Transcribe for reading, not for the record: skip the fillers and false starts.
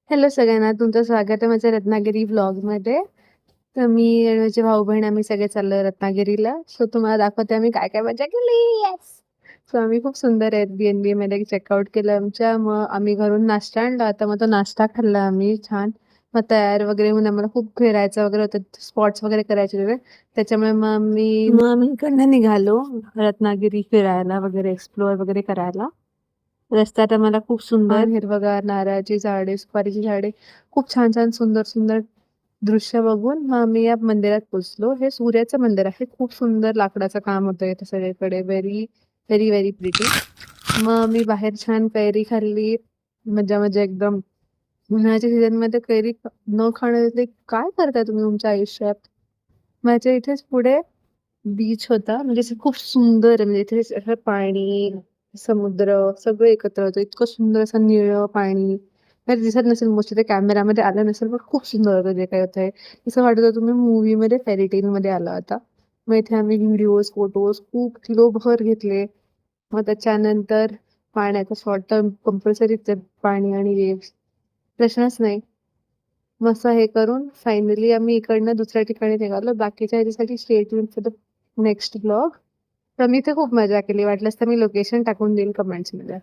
Hello सगळ्यांना, तुमचं स्वागत आहे माझ्या रत्नागिरी व्लॉगमध्ये. तर मी आणि माझे भाऊ-बहीण आम्ही सगळे चाललोय रत्नागिरीला. सो तुम्हाला दाखवते आम्ही काय-काय मजा केली. येस! सो आम्ही खूप सुंदर Airbnbमध्ये चेकआउट केलं आमच्या. मग आम्ही घरून नाश्ता आणला होता. मग तो नाश्ता खाल्ला आम्ही छान. मग तयार वगैरे होऊन आम्हाला खूप फिरायचं वगैरे होतं. स्पॉट्स वगैरे करायचे होते. त्याच्यामुळे मग आम्ही इकडनं निघालो रत्नागिरी फिरायला वगैरे, एक्सप्लोअर वगैरे करायला. रस्त्यात आम्हाला खूप सुंदर हिरवंगार नारळाची झाडे, सुपारीची झाडे, खूप छान छान सुंदर सुंदर दृश्य बघून मग आम्ही या मंदिरात पोचलो. हे सूर्याचं मंदिर आहे. खूप सुंदर लाकडाचं काम होतं इथे सगळीकडे. Very very very pretty. मग मी बाहेर छान कैरी खाल्ली. मजा मजा एकदम. उन्हाळ्याच्या सीझनमध्ये कैरी न खाणं ते काय करता तुम्ही तुमच्या आयुष्यात? माझ्या इथेच पुढे बीच होता. म्हणजे असं खूप सुंदर आहे. म्हणजे इथे असं पाणी, समुद्र सगळं एकत्र होतं. इतकं सुंदर असं निळं पाणी. तर दिसत नसेल मोस्टली ते कॅमेरामध्ये आलं नसेल, पण खूप सुंदर होतं जे काही होतंय. असं वाटत होतं तुम्ही मूव्हीमध्ये फेअरी टेलमध्ये आला होता. मग इथे आम्ही व्हिडिओज, फोटोज खूप किलोभर घेतले. मग त्याच्यानंतर पाण्याचा शॉर्ट टर्म कंपल्सरीच आहे पाणी आणि वेव्हज. प्रश्नच नाही. मस्त हे करून फायनली आम्ही इकडनं दुसऱ्या ठिकाणी निघालो. बाकीच्या ह्याच्यासाठी stay tune for the next blog. तर मी इथे खूप मजा केली. वाटलंस तर मी लोकेशन टाकून देईल कमेंट्समध्ये.